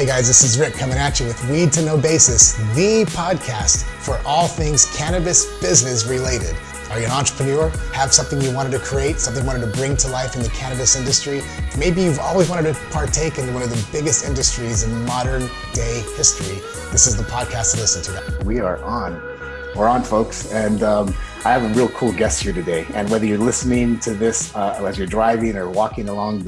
Hey guys, this is Rick coming at you with Weed to No Basis, the podcast for all things cannabis business related. Are you an entrepreneur? Have something you wanted to create, something you wanted to bring to life in the cannabis industry? Maybe you've always wanted to partake in one of the biggest industries in modern day history. This is the podcast to listen to. We're on, folks, and I have a real cool guest here today. And whether you're listening to this as you're driving or walking along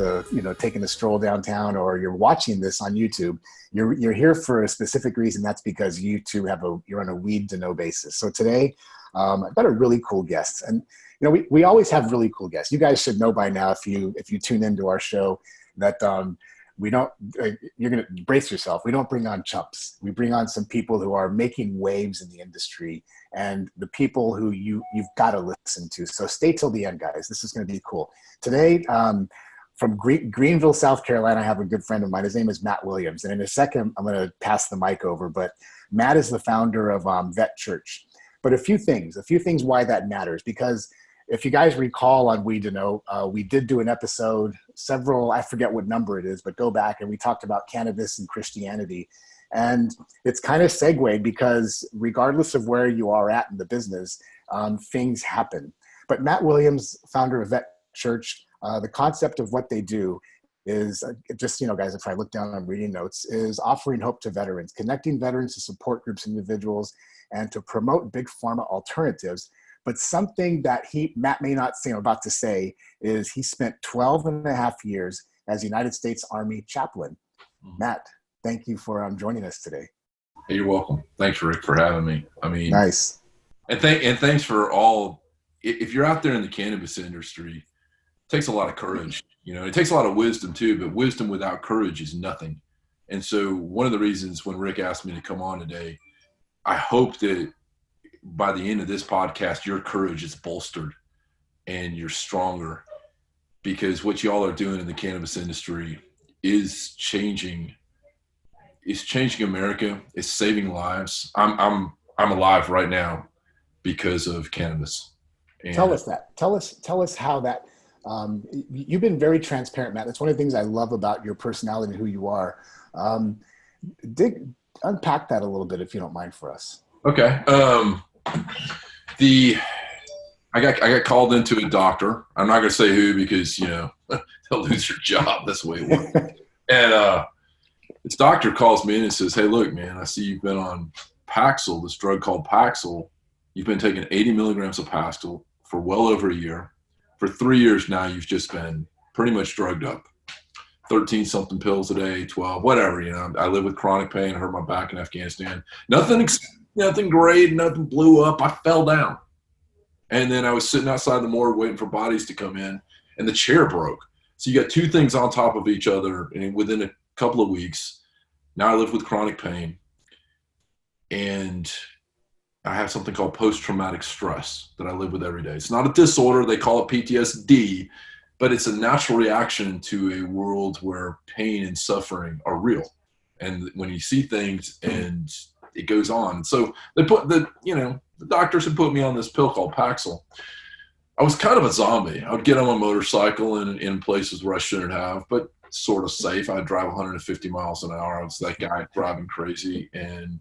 taking a stroll downtown, or you're watching this on YouTube, you're here for a specific reason. That's because you two you're on a weed to know basis. So today, I've got a really cool guest, and we always have really cool guests. You guys should know by now if you tune into our show that we don't. You're gonna brace yourself. We don't bring on chumps. We bring on some people who are making waves in the industry, and the people who you've got to listen to. So stay till the end, guys. This is going to be cool. Today, from Greenville, South Carolina, I have a good friend of mine. His name is Matt Williams, and in a second, I'm going to pass the mic over. But Matt is the founder of Vet Church. But a few things why that matters, because if you guys recall on Weed to Know, we did do an episode, I forget what number it is, but go back and we talked about cannabis and Christianity. And it's kind of segued because regardless of where you are at in the business, things happen. But Matt Williams, founder of Vet Church, the concept of what they do is guys, if I look down on reading notes, is offering hope to veterans, connecting veterans to support groups and individuals, and to promote big pharma alternatives. But something that Matt may not say, I'm about to say, is he spent 12 and a half years as United States Army chaplain. Matt, thank you for joining us today. Hey, you're welcome. Thanks, Rick, for having me. Nice. And thanks for all. If you're out there in the cannabis industry, it takes a lot of courage. It takes a lot of wisdom too, but wisdom without courage is nothing. And so one of the reasons when Rick asked me to come on today, I hope that by the end of this podcast, your courage is bolstered and you're stronger, because what y'all are doing in the cannabis industry is changing America. It's saving lives. I'm alive right now because of cannabis. And tell us that. Tell us how that. You've been very transparent, Matt. That's one of the things I love about your personality and who you are. Unpack that a little bit, if you don't mind, for us. Okay. I got called into a doctor. I'm not going to say who, because they'll lose your job. That's the way it works. And this doctor calls me in and says, "Hey, look, man, I see you've been on Paxil, this drug called Paxil. You've been taking 80 milligrams of Paxil for well over a year. For 3 years now, you've just been pretty much drugged up. 13 something pills a day, 12, whatever. I live with chronic pain. I hurt my back in Afghanistan. Nothing great. Nothing blew up. I fell down. And then I was sitting outside the morgue waiting for bodies to come in, and the chair broke. So you got two things on top of each other, and within a couple of weeks, now I live with chronic pain, and I have something called post-traumatic stress that I live with every day. It's not a disorder. They call it PTSD, but it's a natural reaction to a world where pain and suffering are real. And when you see things and it goes on. So they put the doctors had put me on this pill called Paxil. I was kind of a zombie. I would get on my motorcycle in places where I shouldn't have, but sort of safe. I'd drive 150 miles an hour. I was that guy driving crazy. And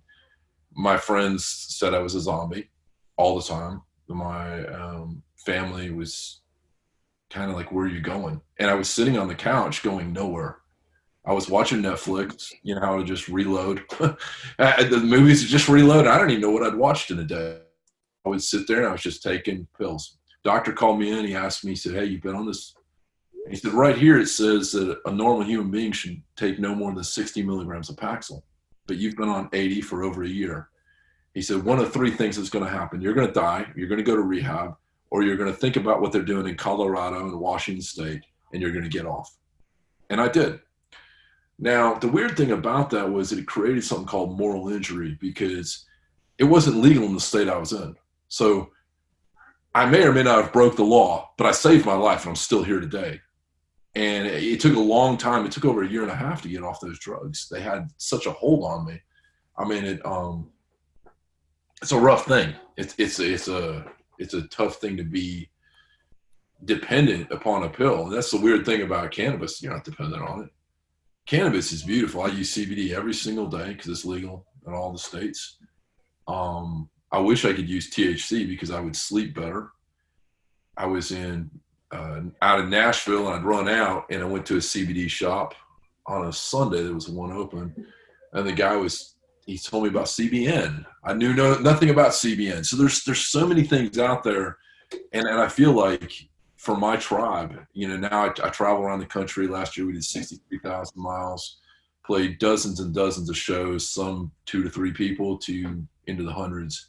my friends said I was a zombie all the time. My family was kind of like, "Where are you going?" And I was sitting on the couch going nowhere. I was watching Netflix, how to just reload. The movies just reload. I don't even know what I'd watched in a day. I would sit there and I was just taking pills. Doctor called me in. He asked me, he said, "Hey, you've been on this." He said, "Right here it says that a normal human being should take no more than 60 milligrams of Paxil, but you've been on 80 for over a year." He said, "One of three things is going to happen. You're going to die, you're going to go to rehab, or you're going to think about what they're doing in Colorado and Washington State, and you're going to get off." And I did. Now, the weird thing about that was that it created something called moral injury, because it wasn't legal in the state I was in. So I may or may not have broke the law, but I saved my life and I'm still here today. And it took a long time. It took over 1.5 years to get off those drugs. They had such a hold on me. It's a rough thing. It's a tough thing to be dependent upon a pill. And that's the weird thing about cannabis. You're not dependent on it. cannabis is beautiful. I use CBD every single day because it's legal in all the states. I wish I could use THC because I would sleep better. I was out in Nashville, and I'd run out, and I went to a CBD shop on a Sunday. There was one open, and the guy he told me about CBN. I knew nothing about CBN. So there's so many things out there, and I feel like for my tribe, now I travel around the country. Last year we did 63,000 miles, played dozens and dozens of shows, some 2 to 3 people to into the hundreds.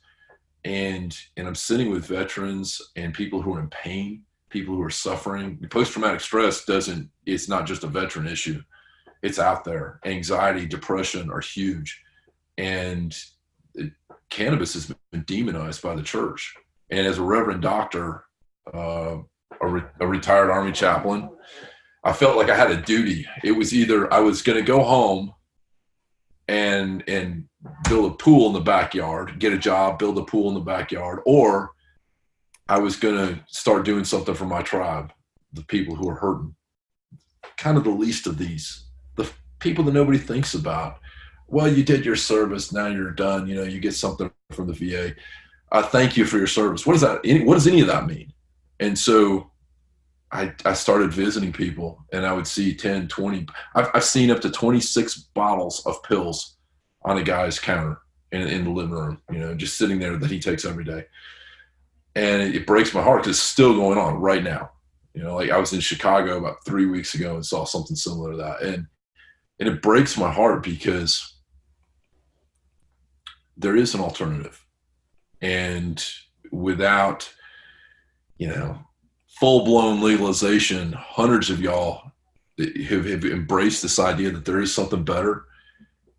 And I'm sitting with veterans and people who are in pain, people who are suffering. Post-traumatic stress it's not just a veteran issue. It's out there. Anxiety, depression are huge. And cannabis has been demonized by the church. And as a reverend doctor, a retired Army chaplain, I felt like I had a duty. It was either I was going to go home and build a pool in the backyard, get a job, build a pool in the backyard, or I was going to start doing something for my tribe, the people who are hurting. Kind of the least of these, the people that nobody thinks about. Well, you did your service, now you're done. You get something from the VA. Thank you for your service. What does any of that mean? And so I started visiting people, and I would see 10, 20. I've seen up to 26 bottles of pills on a guy's counter in the living room, just sitting there that he takes every day. And it breaks my heart because it's still going on right now. Like I was in Chicago about 3 weeks ago and saw something similar to that. And it breaks my heart because there is an alternative. And without, full-blown legalization, hundreds of y'all have embraced this idea that there is something better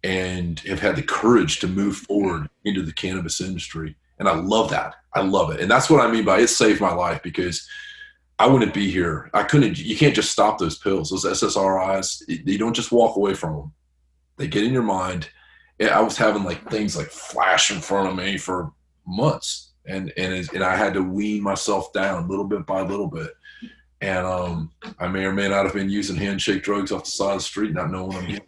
and have had the courage to move forward into the cannabis industry. And I love that. I love it. And that's what I mean by it saved my life, because I wouldn't be here. You can't just stop those pills, those SSRIs. You don't just walk away from them. They get in your mind. I was having things flash in front of me for months. And I had to wean myself down little bit by little bit. And I may or may not have been using handshake drugs off the side of the street, not knowing what I'm getting.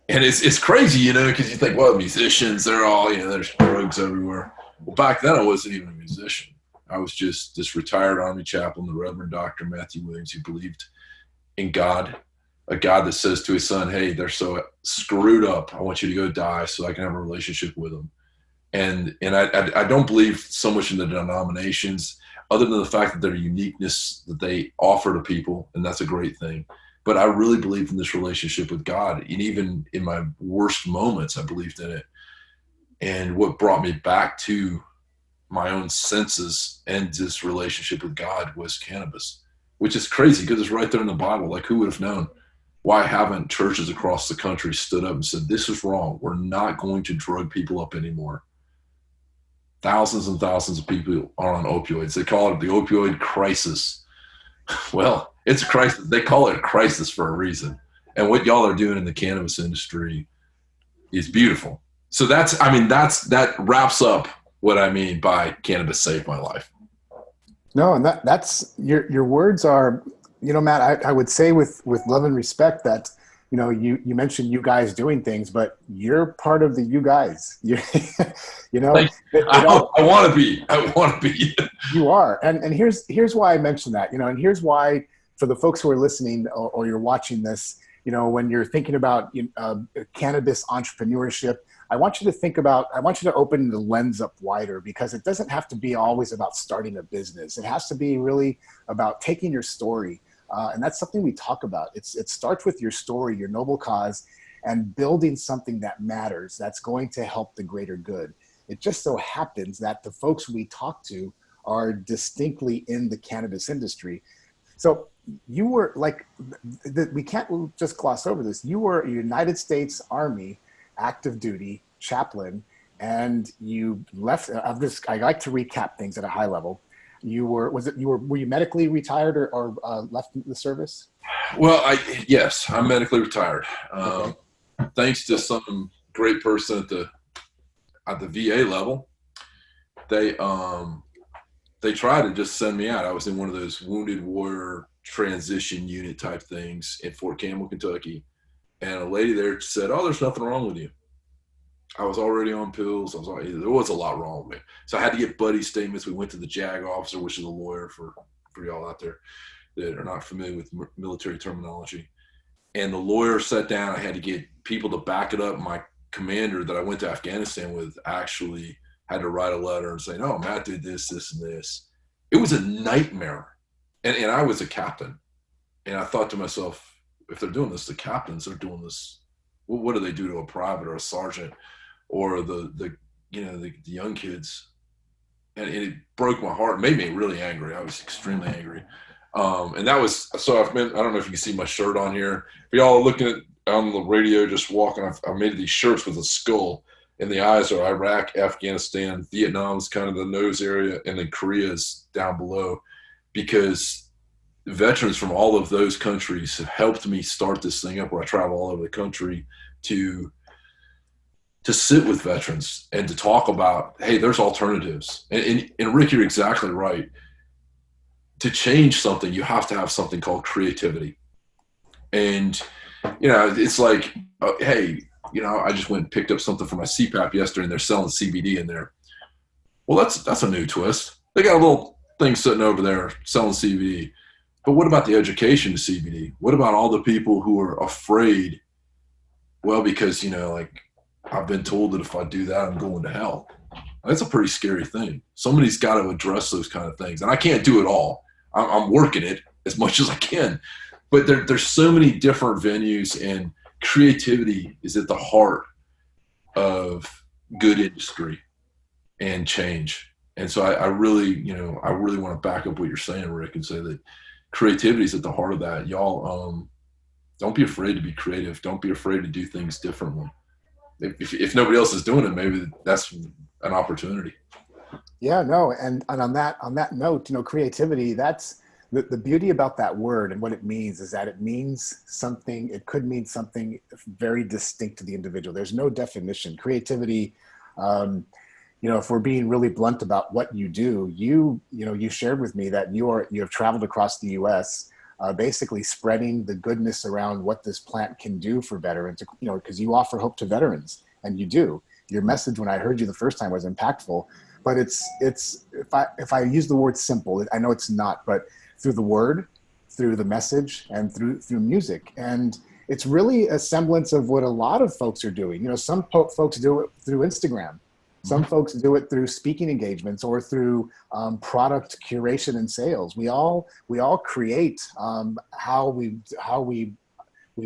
And it's crazy, because you think, well, musicians, they're all, there's drugs everywhere. Well, back then I wasn't even a musician. I was just this retired Army chaplain, the Reverend Dr. Matthew Williams, who believed in God, a God that says to his son, hey, they're so screwed up, I want you to go die so I can have a relationship with them. And I don't believe so much in the denominations, other than the fact that their uniqueness that they offer to people, and that's a great thing. But I really believed in this relationship with God. And even in my worst moments, I believed in it. And what brought me back to my own senses and this relationship with God was cannabis, which is crazy because it's right there in the Bible. Like, who would have known? Why haven't churches across the country stood up and said, this is wrong. We're not going to drug people up anymore. Thousands and thousands of people are on opioids. They call it the opioid crisis. Well, it's a crisis. They call it a crisis for a reason. And what y'all are doing in the cannabis industry is beautiful. So that wraps up what I mean by cannabis saved my life. No, and that's your words are, Matt, I would say with love and respect that, you mentioned you guys doing things, but you're part of the you guys. I want to be. You are, and here's why I mentioned that. And here's why, for the folks who are listening or you're watching this, when you're thinking about cannabis entrepreneurship, I want you to open the lens up wider, because it doesn't have to be always about starting a business. It has to be really about taking your story. And that's something we talk about. It starts with your story, your noble cause, and building something that matters, that's going to help the greater good. It just so happens that the folks we talk to are distinctly in the cannabis industry. So you were we can't just gloss over this. You were a United States Army active duty chaplain, and you left. I like to recap things at a high level. Were you medically retired or left the service? Well, yes, I'm medically retired. Okay. Thanks to some great person at the VA level, they tried to just send me out. I was in one of those wounded warrior transition unit type things in Fort Campbell, Kentucky. And a lady there said, "Oh, there's nothing wrong with you." I was already on pills. There was a lot wrong with me. So I had to get buddy statements. We went to the JAG officer, which is a lawyer for y'all out there that are not familiar with military terminology. And the lawyer sat down. I had to get people to back it up. My commander that I went to Afghanistan with actually had to write a letter and say, "No, Matt did this, this, and this." It was a nightmare. And I was a captain. And I thought to myself, if they're doing this to captains, they're doing this. Well, what do they do to a private or a sergeant or the young kids? And it broke my heart. It made me really angry. I was extremely angry. And that was, so I don't know if you can see my shirt on here. If y'all are looking at on the radio, just walking, I made these shirts with a skull, and the eyes are Iraq, Afghanistan, Vietnam's kind of the nose area, and then Korea's down below, because veterans from all of those countries have helped me start this thing up where I travel all over the country to sit with veterans and to talk about, hey, there's alternatives. And Rick, you're exactly right. To change something, you have to have something called creativity. And, it's like, hey, I just went and picked up something for my CPAP yesterday, and they're selling CBD in there. Well, that's a new twist. They got a little thing sitting over there selling CBD. But what about the education of CBD? What about all the people who are afraid? Well, because, I've been told that if I do that, I'm going to hell. That's a pretty scary thing. Somebody's got to address those kind of things. And I can't do it all. I'm working it as much as I can. But there's so many different venues, and creativity is at the heart of good industry and change. And so I really want to back up what you're saying, Rick, and say that creativity is at the heart of that. Y'all, don't be afraid to be creative. Don't be afraid to do things differently. If nobody else is doing it, maybe that's an opportunity. Yeah, no. And on that note, creativity, that's the beauty about that word, and what it means is that it means something. It could mean something very distinct to the individual. There's no definition. Creativity, if we're being really blunt about what you do, you shared with me that you have traveled across the U.S., basically spreading the goodness around what this plant can do for veterans, because you offer hope to veterans, and you do. Your message, when I heard you the first time, was impactful, but it's if I use the word simple, I know it's not, but through the word, through the message, and through music. And it's really a semblance of what a lot of folks are doing. Some folks do it through Instagram. Some folks do it through speaking engagements or through product curation and sales. We all create how we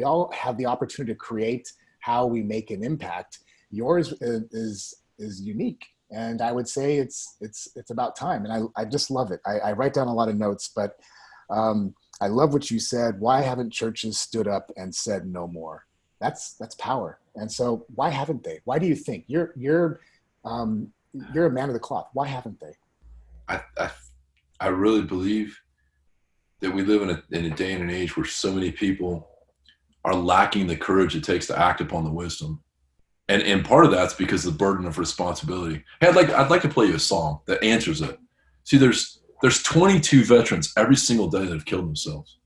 all have the opportunity to create how we make an impact. Yours is unique, and I would say it's about time. And I just love it. I write down a lot of notes, but I love what you said. Why haven't churches stood up and said no more? That's power. And so why haven't they? Why do you think you're a man of the cloth? Why haven't they? I really believe that we live in a day and an age where so many people are lacking the courage it takes to act upon the wisdom. And part of that's because of the burden of responsibility. Hey, I'd like to play you a song that answers it. See, there's 22 veterans every single day that have killed themselves.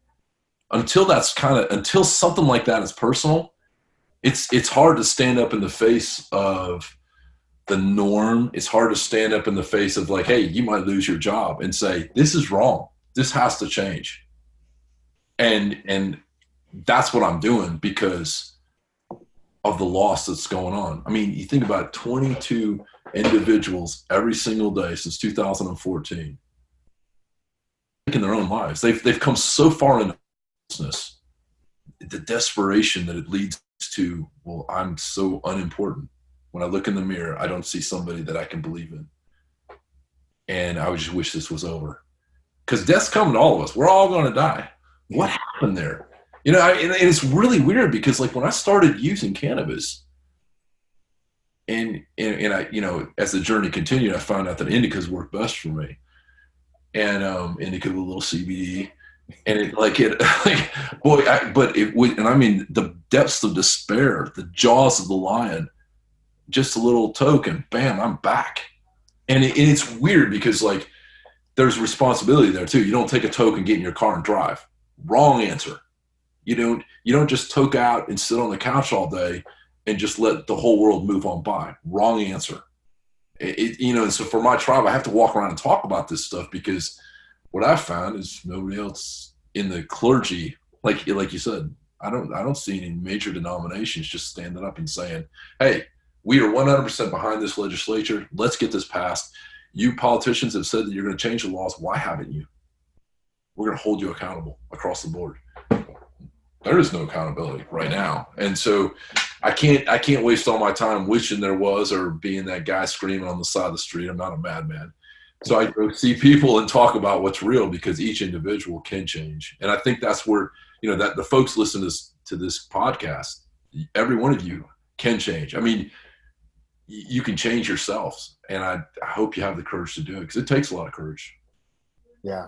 Until something like that is personal, it's hard to stand up in the face of the norm. It's hard to stand up in the face of, like, hey, you might lose your job, and say, this is wrong. This has to change. And that's what I'm doing because of the loss that's going on. I mean, you think about 22 individuals every single day since 2014 taking their own lives. They've come so far in business, the desperation that it leads to, well, I'm so unimportant. When I look in the mirror, I don't see somebody that I can believe in. And I would just wish this was over. Because death's coming to all of us. We're all going to die. What happened there? And it's really weird because, like, when I started using cannabis, and I, as the journey continued, I found out that indicas worked best for me. And indica with a little CBD. And the depths of despair, the jaws of the lion, just a little token, bam, I'm back. And it's weird because, like, there's responsibility there too. You don't take a token, get in your car and drive. Wrong answer. You don't just toke out and sit on the couch all day and just let the whole world move on by. Wrong answer. And so for my tribe, I have to walk around and talk about this stuff, because what I've found is nobody else in the clergy, like you said, I don't see any major denominations just standing up and saying, hey, we are 100% behind this legislature. Let's get this passed. You politicians have said that you're going to change the laws. Why haven't you? We're going to hold you accountable across the board. There is no accountability right now. And so I can't waste all my time wishing there was, or being that guy screaming on the side of the street. I'm not a madman. So I go see people and talk about what's real, because each individual can change. And I think that's where, that the folks listen to this podcast, every one of you can change. I mean, you can change yourselves. And I hope you have the courage to do it, because it takes a lot of courage. Yeah.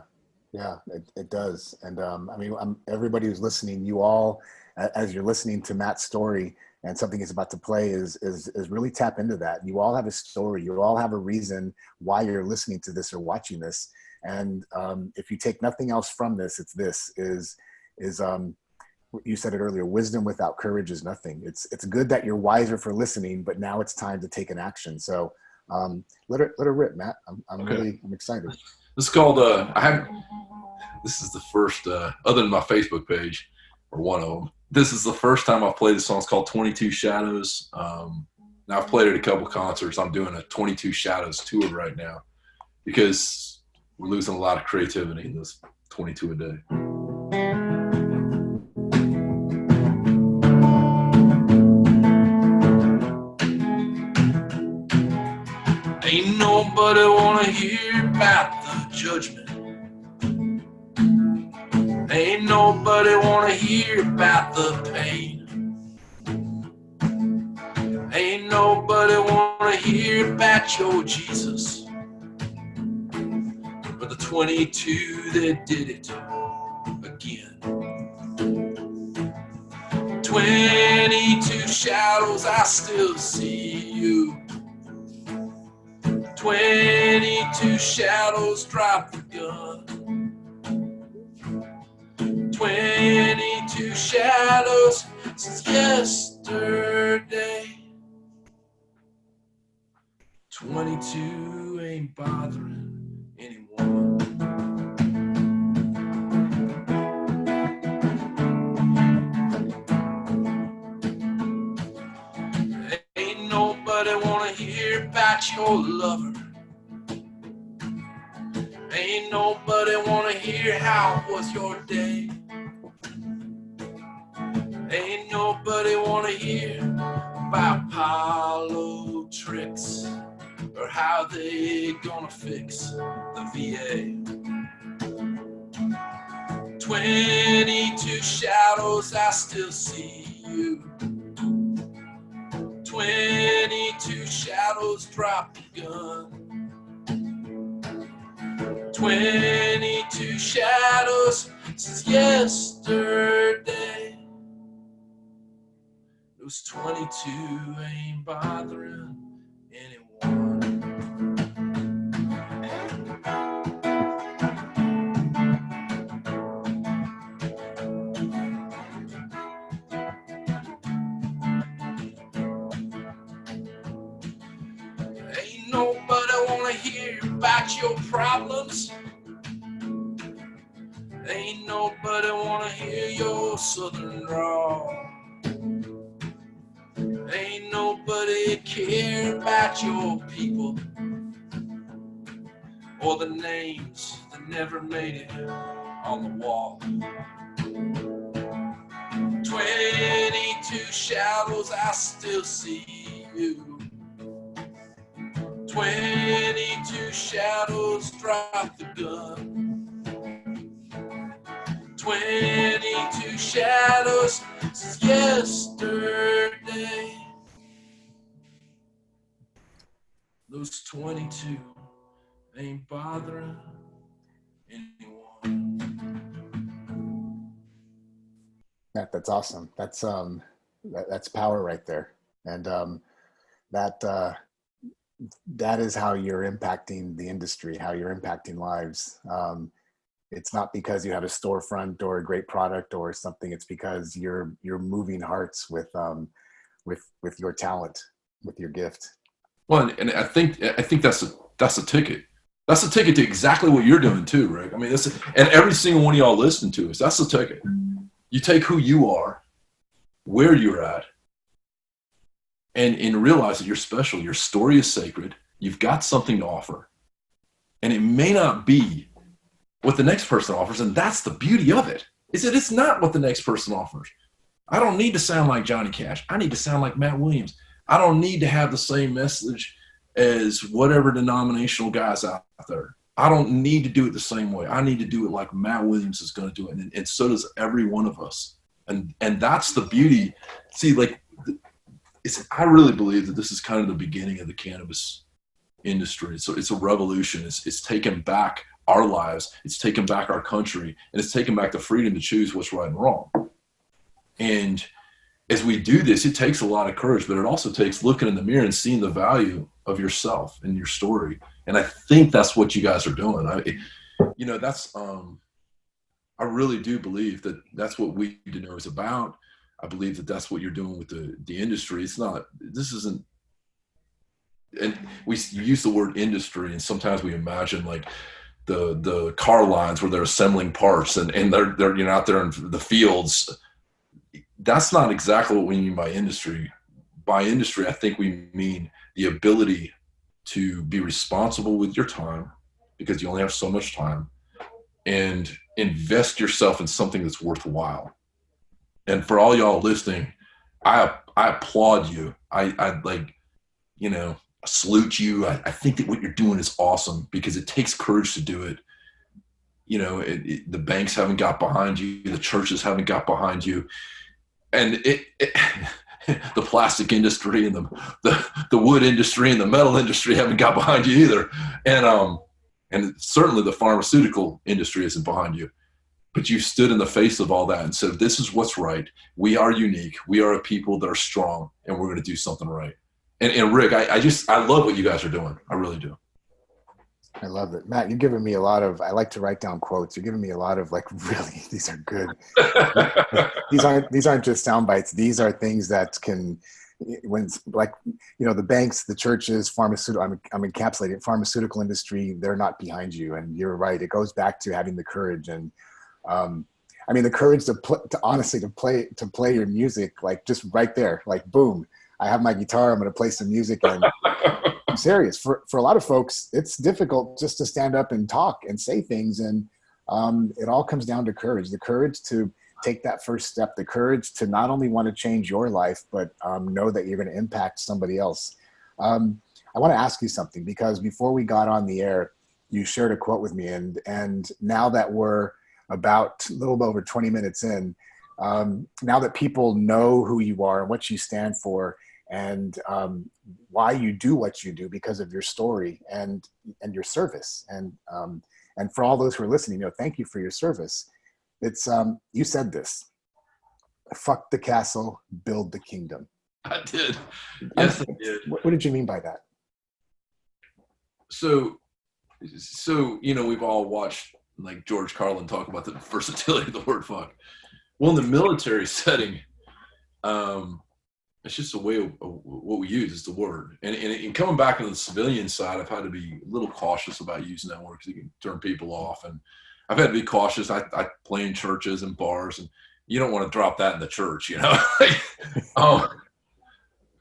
Yeah, it does. And everybody who's listening, you all, as you're listening to Matt's story, and something is about to play, is really tap into that. You all have a story. You all have a reason why you're listening to this or watching this. And if you take nothing else from this, it's this is you said it earlier, wisdom without courage is nothing. It's good that you're wiser for listening, but now it's time to take an action. So let it rip, Matt. I'm excited. This is called, this is the first, other than my Facebook page, or one of them, this is the first time I've played this song. It's called 22 Shadows. Now I've played it at a couple concerts. I'm doing a 22 Shadows tour right now, because we're losing a lot of creativity in this 22 a day. Ain't nobody wanna hear about the judgment. Ain't nobody wanna hear about the pain. Ain't nobody wanna hear about your Jesus. But the 22 that did it again. 22 shadows, I still see you. 22 shadows, drop the gun. 22 shadows since yesterday. 22 ain't bothering anyone. Ain't nobody wanna hear about your lover. Ain't nobody wanna hear how was your day. Ain't nobody wanna hear about Apollo tricks, or how they gonna fix the VA. 22 shadows, I still see you. 22 shadows, drop the gun. 22 shadows since yesterday. Those 22 ain't bothering anyone. Ain't nobody wanna hear about your problems. Ain't nobody wanna hear your southern drawl. Ain't nobody care about your people, or the names that never made it on the wall. 22 shadows, I still see you. 22 shadows, drop the gun. 22 shadows since yesterday. Those 22 ain't bothering anyone. That's awesome. That's power right there. And that is how you're impacting the industry, how you're impacting lives. It's not because you have a storefront or a great product or something. It's because you're moving hearts with your talent, with your gift. Well, and I think that's a ticket. That's a ticket to exactly what you're doing too, Rick. I mean, and every single one of y'all listening to us, that's the ticket. You take who you are, where you're at, and realize that you're special. Your story is sacred. You've got something to offer. And it may not be what the next person offers, and that's the beauty of it, is that it's not what the next person offers. I don't need to sound like Johnny Cash. I need to sound like Matt Williams. I don't need to have the same message as whatever denominational guys out there. I don't need to do it the same way. I need to do it like Matt Williams is going to do it, and so does every one of us. And that's the beauty. See, like, I really believe that this is kind of the beginning of the cannabis industry. So it's a revolution. It's taken back our lives. It's taken back our country, and it's taken back the freedom to choose what's right and wrong. And as we do this, it takes a lot of courage, but it also takes looking in the mirror and seeing the value of yourself and your story. And I think that's what you guys are doing. I really do believe that that's what We Need to Know is about. I believe that that's what you're doing with the industry. And we use the word industry, and sometimes we imagine like the car lines where they're assembling parts and they're out there in the fields. That's not exactly what we mean by industry. By industry, I think we mean the ability to be responsible with your time, because you only have so much time, and invest yourself in something that's worthwhile. And for all y'all listening, I applaud you. I salute you. I think that what you're doing is awesome, because it takes courage to do it. The banks haven't got behind you. The churches haven't got behind you. And the plastic industry and the wood industry and the metal industry haven't got behind you either. And certainly the pharmaceutical industry isn't behind you. But you stood in the face of all that and said, this is what's right. We are unique. We are a people that are strong, and we're going to do something right. And Rick, I love what you guys are doing. I really do. I love it. Matt, you're giving me I like to write down quotes. You're giving me a lot of really, these are good. these aren't just sound bites. These are things that can, the banks, the churches, pharmaceutical, I'm encapsulating pharmaceutical industry, they're not behind you. And you're right. It goes back to having the courage and, the courage to play your music, like just right there, like boom, I have my guitar, I'm going to play some music. And I'm serious. For a lot of folks, it's difficult just to stand up and talk and say things. And it all comes down to courage, the courage to take that first step, the courage to not only want to change your life, but know that you're going to impact somebody else. I want to ask you something, because before we got on the air, you shared a quote with me. And now that we're about a little over 20 minutes in, now that people know who you are and what you stand for, and why you do what you do because of your story and your service. And for all those who are listening, thank you for your service. It's, you said this, fuck the castle, build the kingdom. I did. Yes, I did. What did you mean by that? So, we've all watched like George Carlin talk about the versatility of the word fuck. Well, in the military setting, it's just a way of what we use is the word. And coming back into the civilian side, I've had to be a little cautious about using that word because it can turn people off. And I've had to be cautious. I play in churches and bars, and you don't want to drop that in the church, Of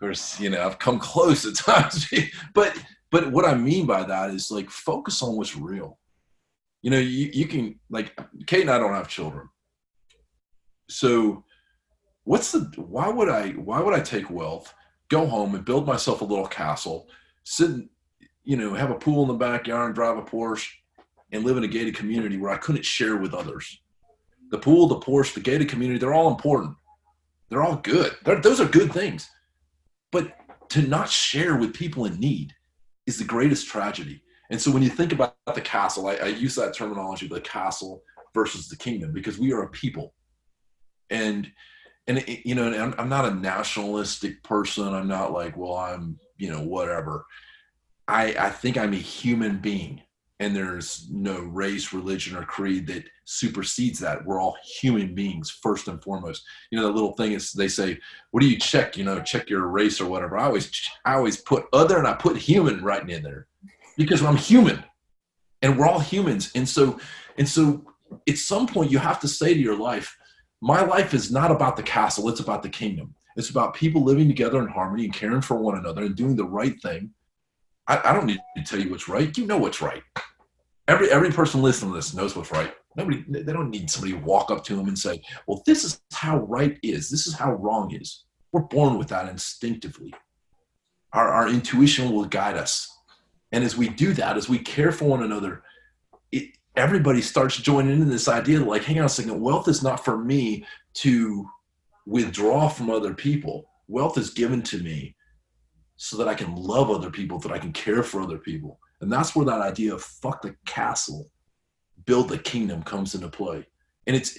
course, I've come close at times. But what I mean by that is like focus on what's real. You can, like, Kate and I don't have children. So why would I take wealth, go home and build myself a little castle, sit and, have a pool in the backyard, drive a Porsche, and live in a gated community where I couldn't share with others? The pool, the Porsche, the gated community, they're all important. They're all good. Those are good things. But to not share with people in need is the greatest tragedy. And so when you think about the castle, I use that terminology, the castle versus the kingdom, because we are a people. And I'm not a nationalistic person. I'm not like, well, I'm, whatever. I think I'm a human being. and there's no race, religion, or creed that supersedes that. We're all human beings first and foremost. You know, the little thing is they say, what do you check? You know, check your race or whatever. I always put other, and I put human right in there because I'm human, and we're all humans. And so at some point you have to say to your life, my life is not about the castle. It's about the kingdom. It's about people living together in harmony and caring for one another and doing the right thing. I don't need to tell you what's right. You know what's right. Every person listening to this knows what's right. They don't need somebody to walk up to them and say, well, this is how right is. This is how wrong is. We're born with that instinctively. Our intuition will guide us. And as we do that, as we care for one another, everybody starts joining into this idea like, hang on a second, wealth is not for me to withdraw from other people. Wealth is given to me so that I can love other people, that I can care for other people. And that's where that idea of fuck the castle, build the kingdom comes into play. And it's,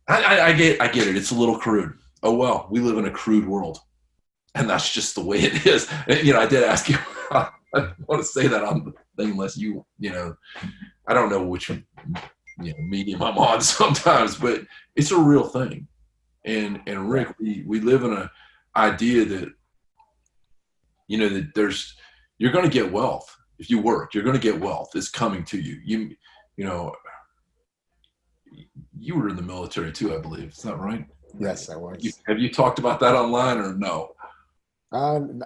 I get it. It's a little crude. Oh, well, we live in a crude world. And that's just the way it is. And, you know, I did ask you, I want to say that on the thing unless you know, I don't know which medium I'm on sometimes, but it's a real thing. And Rick, we live in an idea that, you know, that you're going to get wealth. If you work, you're going to get wealth. It's coming to you. You know, you were in the military too, I believe. Is that right? Yes, I was. Have you talked about that online or no?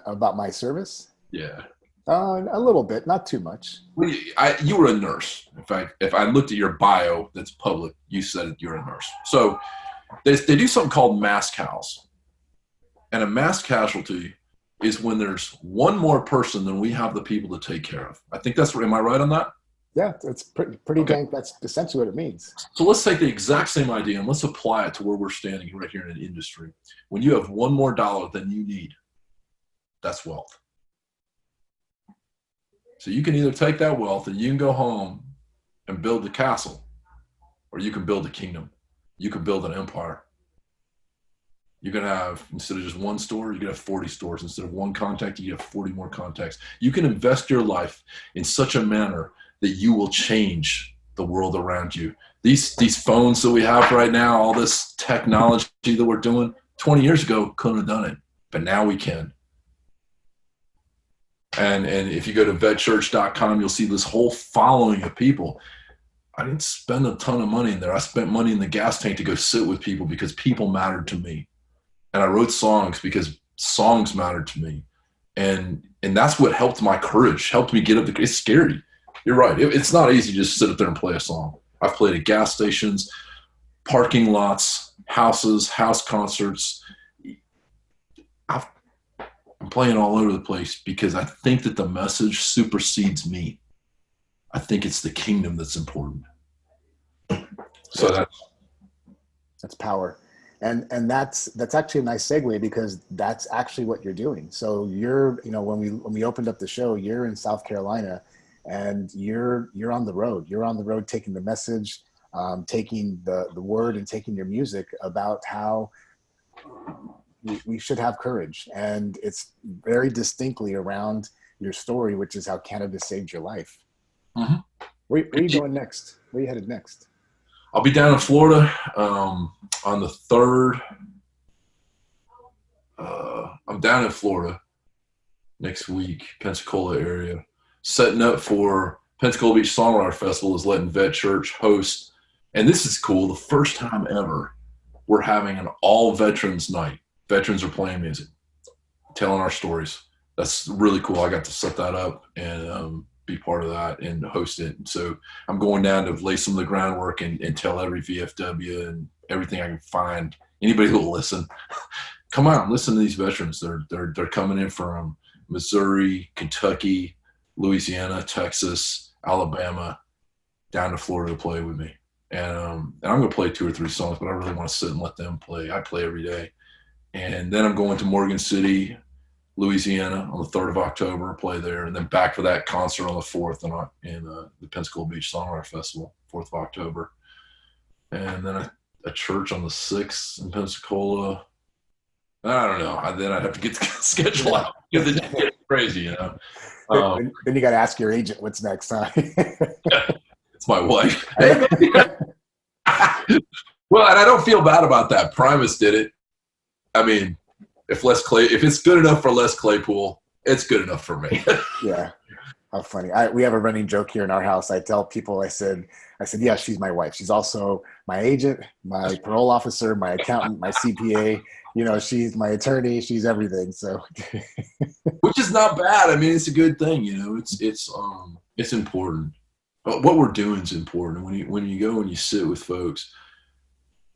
About my service? Yeah. A little bit, not too much. You were a nurse. If I looked at your bio that's public, you said you're a nurse. So they do something called mass cows. And a mass casualty is when there's one more person than we have the people to take care of. I think that's right. Am I right on that? Yeah, it's pretty okay. dang, that's essentially what it means. So let's take the exact same idea and let's apply it to where we're standing right here in an industry. When you have one more dollar than you need, that's wealth. So you can either take that wealth and you can go home and build the castle, or you can build a kingdom. You can build an empire. You can have, instead of just one store, you can have 40 stores. Instead of one contact, you have 40 more contacts. You can invest your life in such a manner that you will change the world around you. These phones that we have right now, all this technology that we're doing, 20 years ago, couldn't have done it, but now we can. And if you go to vetchurch.com, you'll see this whole following of people. I didn't spend a ton of money in there. I spent money in the gas tank to go sit with people because people mattered to me. And I wrote songs because songs mattered to me. And that's what helped my courage, helped me get up. It's scary. You're right. It's not easy to just sit up there and play a song. I've played at gas stations, parking lots, houses, house concerts. I'm playing all over the place because I think that the message supersedes me. I think it's the kingdom that's important. So that's power. And that's actually a nice segue because that's actually what you're doing. So when we opened up the show, you're in South Carolina and you're on the road. You're on the road taking the message, taking the word and taking your music about how we should have courage. And it's very distinctly around your story, which is how cannabis saved your life. Mm-hmm. Where are you going next? Where are you headed next? I'll be down in Florida on the 3rd. I'm down in Florida next week, Pensacola area, setting up for Pensacola Beach Songwriter Festival is letting Vet Church host. And this is cool. The first time ever we're having an all veterans night. Veterans are playing music, telling our stories. That's really cool. I got to set that up and be part of that and host it. And so I'm going down to lay some of the groundwork and tell every VFW and everything I can find. Anybody who will listen, come out and listen to these veterans. They're coming in from Missouri, Kentucky, Louisiana, Texas, Alabama, down to Florida to play with me. And I'm going to play 2 or 3 songs, but I really want to sit and let them play. I play every day. And then I'm going to Morgan City, Louisiana on the 3rd of October, play there, and then back for that concert on the 4th in the Pensacola Beach Songwriter Festival, 4th of October. And then a church on the 6th in Pensacola. I don't know. Then I'd have to get the schedule out because it just gets crazy, you know. Then you got to ask your agent what's next, huh? It's my wife. Hey, well, and I don't feel bad about that. Primus did it. I mean, if it's good enough for Les Claypool, it's good enough for me. Yeah. How funny. We have a running joke here in our house. I tell people, I said, yeah, she's my wife. She's also my agent, my parole officer, my accountant, my CPA. You know, she's my attorney. She's everything. So, which is not bad. I mean, it's a good thing. You know, it's important. But what we're doing is important. When you go and you sit with folks,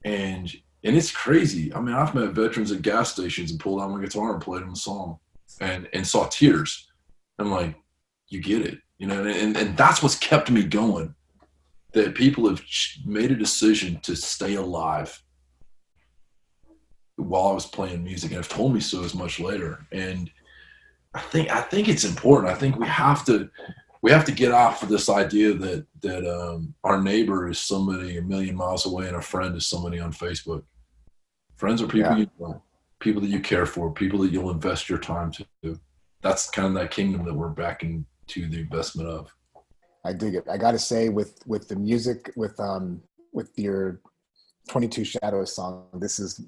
and it's crazy. I mean, I've met veterans at gas stations and pulled out my guitar and played them a song, and saw tears. I'm like, you get it, you know, and that's what's kept me going. That people have made a decision to stay alive while I was playing music, and have told me so as much later. And I think it's important. I think we have to get off of this idea that our neighbor is somebody a million miles away and a friend is somebody on Facebook. Friends are people you know, people that you care for, people that you'll invest your time to. That's kind of that kingdom that we're backing to the investment of. I dig it. I got to say, with the music, with your 22 Shadows song, this is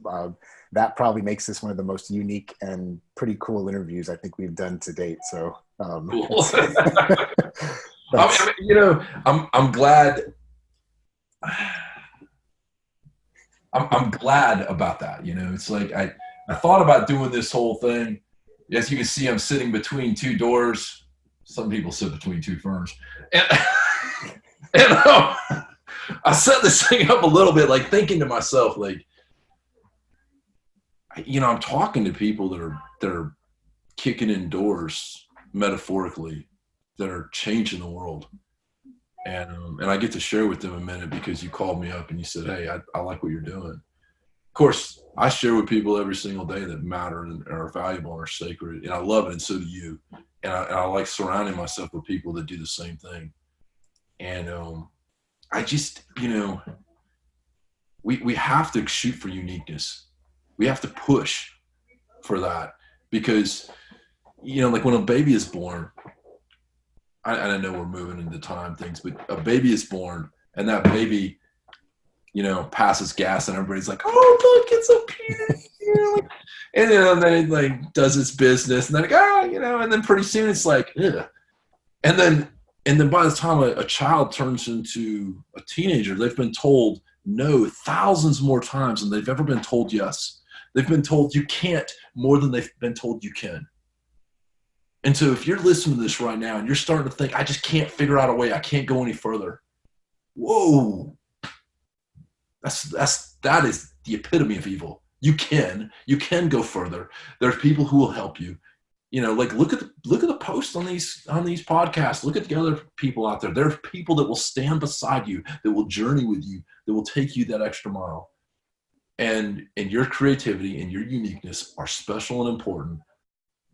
that probably makes this one of the most unique and pretty cool interviews I think we've done to date. So, cool. I mean, you know, I'm glad. I'm glad about that. You know, it's like I thought about doing this whole thing. As you can see, I'm sitting between two doors. Some people sit between two ferns. And I set this thing up a little bit, like thinking to myself, like, you know, I'm talking to people that are kicking in doors, metaphorically, that are changing the world. And I get to share with them a minute because you called me up and you said, hey, I like what you're doing. Of course, I share with people every single day that matter and are valuable and are sacred. And I love it, and so do you. And I like surrounding myself with people that do the same thing. And I just, you know, we have to shoot for uniqueness. We have to push for that because, you know, like when a baby is born, I know we're moving into time things, but a baby is born and that baby, you know, passes gas and everybody's like, oh, look, it's a penis. You know? And then it like does its business and then, you know, and then pretty soon it's like, ugh. And then by the time a child turns into a teenager, they've been told no thousands more times than they've ever been told yes. They've been told you can't more than they've been told you can. And so if you're listening to this right now and you're starting to think, I just can't figure out a way, I can't go any further. Whoa. That is the epitome of evil. You can go further. There's people who will help you. You know, like look at the posts on these podcasts. Look at the other people out there. There are people that will stand beside you, that will journey with you, that will take you that extra mile. And your creativity and your uniqueness are special and important.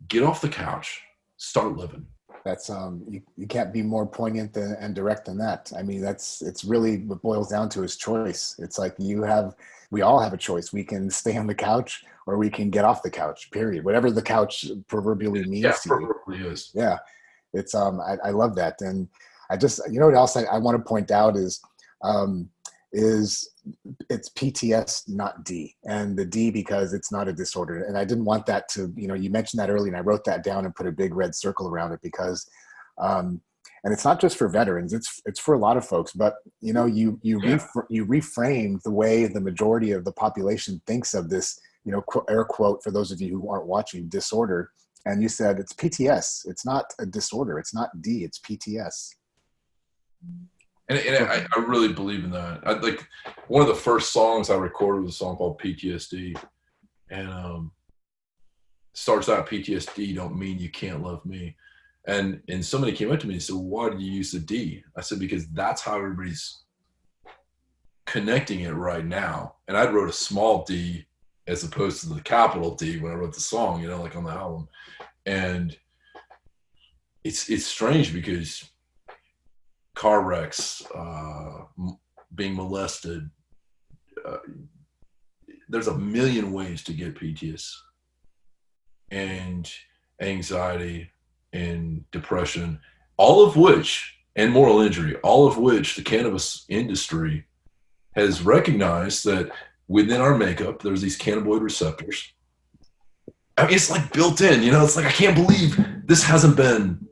Get off the couch. Start living. That's you can't be more poignant and direct than that. I mean, it's really what boils down to is choice. It's like we all have a choice. We can stay on the couch or we can get off the couch, period. Whatever the couch proverbially means to you. Is. Yeah. It's I love that. And I just, you know what else I want to point out is it's PTS, not D, and the D because it's not a disorder. And I didn't want that to, you know, you mentioned that earlier and I wrote that down and put a big red circle around it because, and it's not just for veterans, it's for a lot of folks, but you know, you reframe the way the majority of the population thinks of this, you know, air quote, for those of you who aren't watching, disorder. And you said it's PTS. It's not a disorder. It's not D, it's PTS. And I really believe in that. Like one of the first songs I recorded was a song called PTSD, and starts out PTSD don't mean you can't love me, and somebody came up to me and said, why do you use the D? I said because that's how everybody's connecting it right now. And I wrote a small D as opposed to the capital D when I wrote the song, you know, like on the album, and it's strange because car wrecks, being molested. There's a million ways to get PTS and anxiety and depression, all of which, and moral injury, all of which the cannabis industry has recognized that within our makeup, there's these cannabinoid receptors. I mean, it's like built in, it's like, I can't believe this hasn't been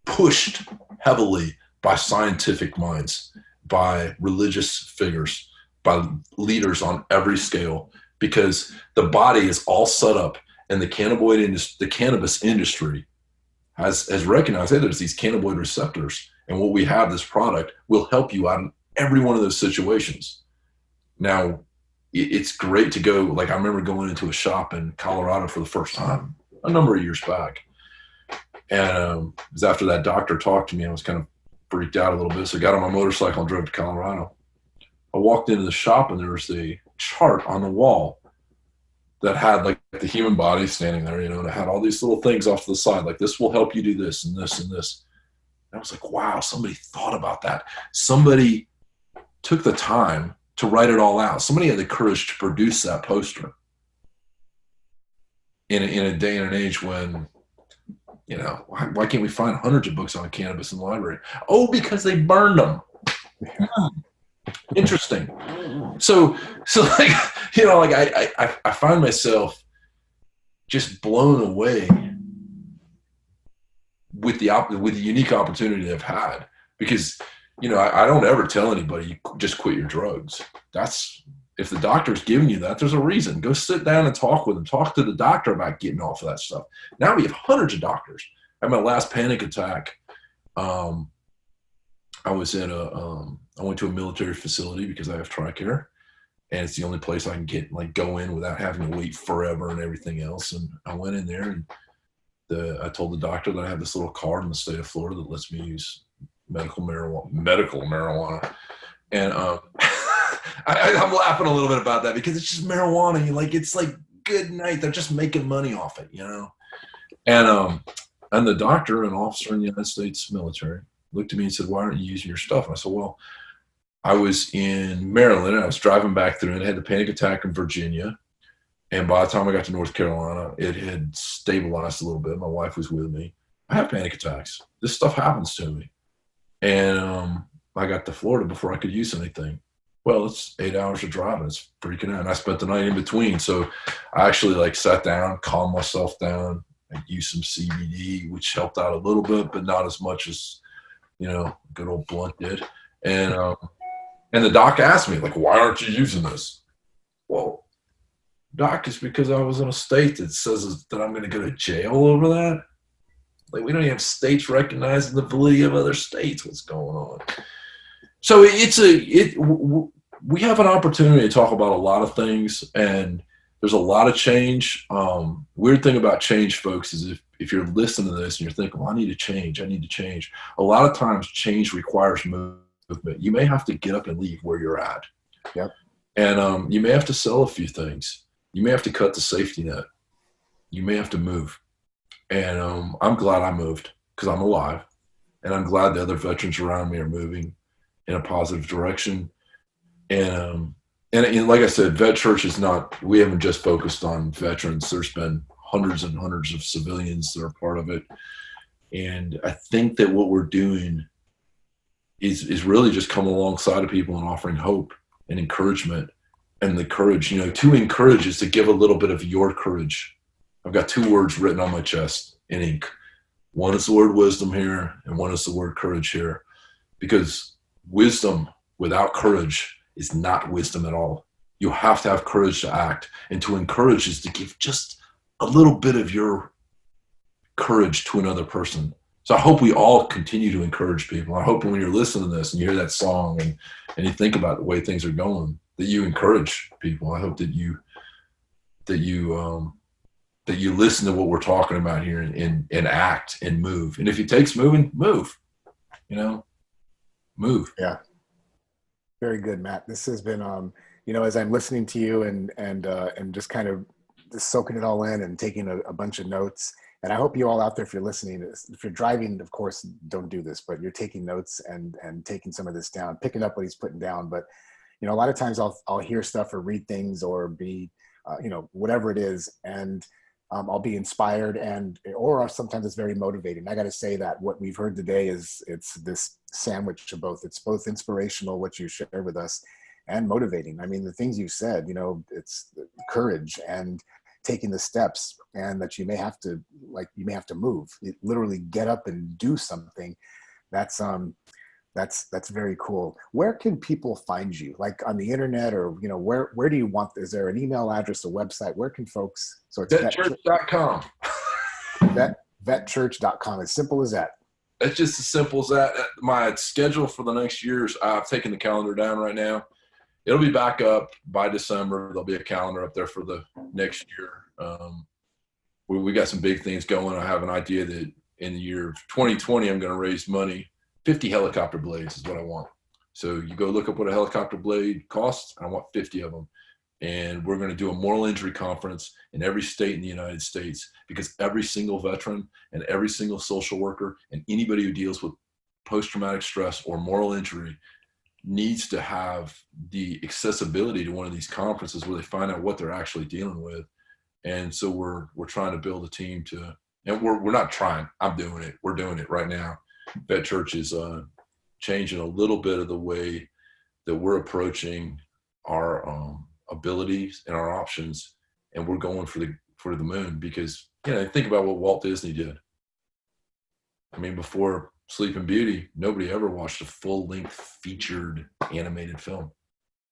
pushed heavily by scientific minds, by religious figures, by leaders on every scale, because the body is all set up, and the cannabis industry has recognized, hey, there's these cannabinoid receptors, and what we have, this product, will help you out in every one of those situations. Now, it's great to go, like I remember going into a shop in Colorado for the first time a number of years back. And it was after that doctor talked to me, I was kind of freaked out a little bit. So I got on my motorcycle and drove to Colorado. I walked into the shop, and there was a chart on the wall that had like the human body standing there, and it had all these little things off to the side, like this will help you do this and this and this. And I was like, wow, somebody thought about that. Somebody took the time to write it all out. Somebody had the courage to produce that poster in a day and an age when, why can't we find hundreds of books on cannabis in the library? Oh, because they burned them. Interesting. So like, I find myself just blown away with the unique opportunity I've had, because, I don't ever tell anybody, just quit your drugs. That's, if the doctor's giving you that, there's a reason. Go sit down and talk with them. Talk to the doctor about getting off of that stuff. Now we have hundreds of doctors. I had my last panic attack. I went to a military facility because I have TRICARE, and it's the only place I can go in without having to wait forever and everything else. And I went in there, and I told the doctor that I have this little card in the state of Florida that lets me use medical marijuana. And I'm laughing a little bit about that because it's just marijuana. It's like, good night. They're just making money off it, And the doctor, an officer in the United States military, looked at me and said, why aren't you using your stuff? And I said, well, I was in Maryland, and I was driving back through, and I had the panic attack in Virginia. And by the time I got to North Carolina, it had stabilized a little bit. My wife was with me. I have panic attacks. This stuff happens to me. And I got to Florida before I could use anything. Well, it's 8 hours of driving. It's freaking out. And I spent the night in between. So I actually sat down, calmed myself down, and used some CBD, which helped out a little bit, but not as much as, good old blunt did. And the doc asked me, why aren't you using this? Well, doc, it's because I was in a state that says that I'm going to go to jail over that. We don't even have states recognizing the validity of other states. What's going on? So we have an opportunity to talk about a lot of things, and there's a lot of change. Weird thing about change, folks, is if you're listening to this and you're thinking, well, I need to change. A lot of times change requires movement. You may have to get up and leave where you're at. Yep. And you may have to sell a few things. You may have to cut the safety net. You may have to move. And I'm glad I moved because I'm alive. And I'm glad the other veterans around me are moving in a positive direction. And like I said, Vet Church we haven't just focused on veterans. There's been hundreds and hundreds of civilians that are part of it. And I think that what we're doing is really just come alongside of people and offering hope and encouragement. And the courage, to encourage is to give a little bit of your courage. I've got 2 words written on my chest in ink. One is the word wisdom here, and one is the word courage here. Because wisdom without courage is not wisdom at all. You have to have courage to act. And to encourage is to give just a little bit of your courage to another person. So I hope we all continue to encourage people. I hope when you're listening to this and you hear that song and you think about the way things are going, that you encourage people. I hope that you listen to what we're talking about here and act and move. And if it takes moving, move. Move. Yeah. Very good, Matt. This has been, as I'm listening to you and just kind of just soaking it all in and taking a bunch of notes. And I hope you all out there, if you're listening, if you're driving, of course, don't do this, but you're taking notes and taking some of this down, picking up what he's putting down. But, a lot of times I'll hear stuff or read things or be, whatever it is. And I'll be inspired, or sometimes it's very motivating. I got to say that what we've heard today it's this sandwich of both. It's both inspirational, what you share with us, and motivating. I mean, the things you said, it's courage and taking the steps, and that you may have to move, literally get up and do something. That's very cool. Where can people find you? Like on the internet, or where do you want? Is there an email address, a website? Where can folks? So it's vetchurch.com. Vetchurch.com. As simple as that. It's just as simple as that. My schedule for the next years, I've taken the calendar down right now. It'll be back up by December. There'll be a calendar up there for the next year. We got some big things going. I have an idea that in the year of 2020, I'm going to raise money. 50 helicopter blades is what I want. So you go look up what a helicopter blade costs. I want 50 of them. And we're going to do a moral injury conference in every state in the United States, because every single veteran and every single social worker and anybody who deals with post-traumatic stress or moral injury needs to have the accessibility to one of these conferences where they find out what they're actually dealing with. And so we're trying to build a team and we're not trying, I'm doing it. We're doing it right now. Vet Church is changing a little bit of the way that we're approaching our abilities and our options, and we're going for the moon, because think about what Walt Disney did. I mean, before Sleeping Beauty, nobody ever watched a full-length featured animated film.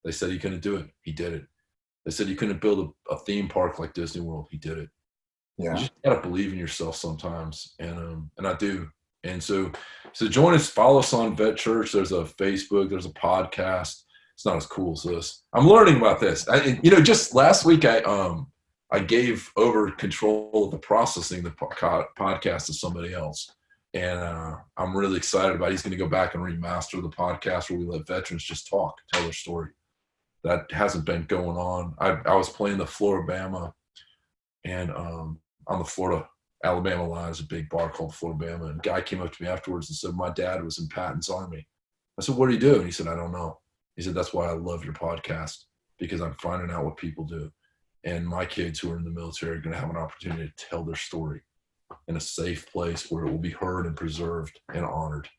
They said he couldn't do it. He did it. They said you couldn't build a theme park like Disney World. He did it. Yeah. You just gotta believe in yourself sometimes, and I do. And so join us, follow us on Vet Church. There's a Facebook, there's a podcast. It's not as cool as this. I'm learning about this. Just last week, I gave over control of the processing the podcast to somebody else. And I'm really excited about it. He's going to go back and remaster the podcast where we let veterans just talk, tell their story. That hasn't been going on. I was playing the Floribama, and on the Florida-Alabama line is a big bar called Floribama. And a guy came up to me afterwards and said, my dad was in Patton's Army. I said, what do you do? And he said, I don't know. He said, that's why I love your podcast, because I'm finding out what people do. And my kids who are in the military are going to have an opportunity to tell their story in a safe place where it will be heard and preserved and honored.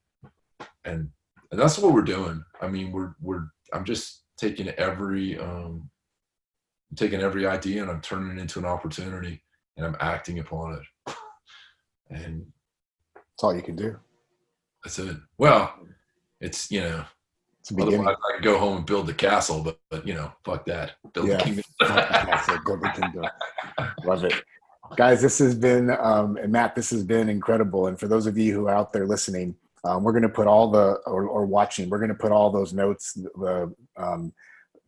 And that's what we're doing. I mean, I'm just taking every idea and I'm turning it into an opportunity, and I'm acting upon it. And that's all you can do. That's it. Well, it's, otherwise I could go home and build the castle, but fuck that. Build the kingdom. Build the kingdom. Love it. Guys, this has been, and Matt, this has been incredible. And for those of you who are out there listening, we're going to put or watching, we're going to put all those notes, the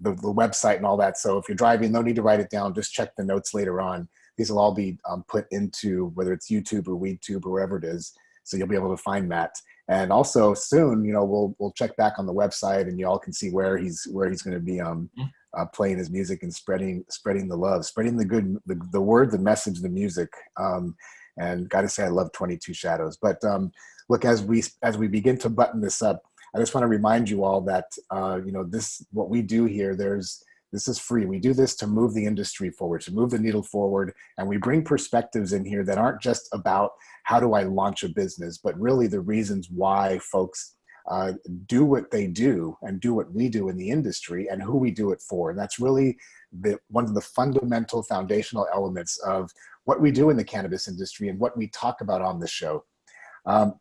website and all that. So if you're driving, no need to write it down. Just check the notes later on. These will all be put into, whether it's YouTube or WeedTube or wherever it is. So you'll be able to find Matt. And also soon, we'll check back on the website, and you all can see where he's going to be playing his music and spreading the love, spreading the good, the word, the message, the music. And got to say, I love 22 Shadows. But look, as we begin to button this up, I just want to remind you all that what we do here, this is free. We do this to move the industry forward, to move the needle forward. And we bring perspectives in here that aren't just about how do I launch a business, but really the reasons why folks do what they do and do what we do in the industry and who we do it for. And that's really one of the fundamental foundational elements of what we do in the cannabis industry and what we talk about on the show.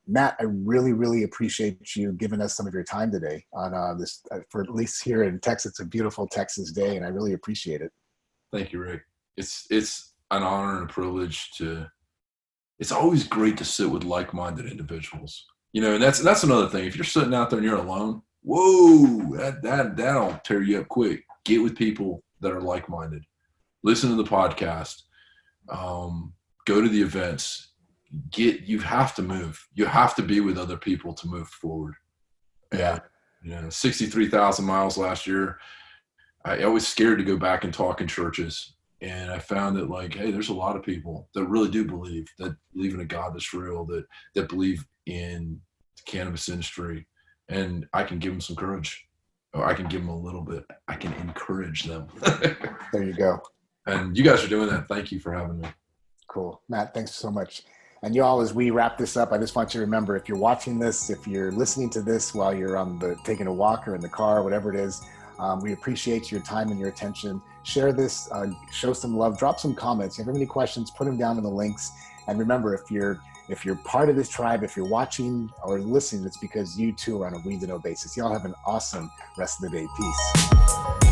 Matt, I really, really appreciate you giving us some of your time today on this, for at least here in Texas. It's a beautiful Texas day, and I really appreciate it. Thank you, Rick. It's an honor and a privilege it's always great to sit with like-minded individuals. And that's another thing. If you're sitting out there and you're alone, whoa, that'll tear you up quick. Get with people that are like-minded. Listen to the podcast. Go to the events. You have to move. You have to be with other people to move forward. Yeah. 63,000 miles last year. I was scared to go back and talk in churches. And I found that hey, there's a lot of people that really do believe in a God that's real, that believe in the cannabis industry. And I can give them some courage. Or I can give them a little bit. I can encourage them. There you go. And you guys are doing that. Thank you for having me. Cool. Matt, thanks so much. And y'all, as we wrap this up, I just want you to remember, if you're watching this, if you're listening to this while you're taking a walk or in the car, whatever it is, we appreciate your time and your attention. Share this, show some love, drop some comments. If you have any questions, put them down in the links. And remember, if you're part of this tribe, if you're watching or listening, it's because you too are on a Weed to Know basis. Y'all have an awesome rest of the day. Peace.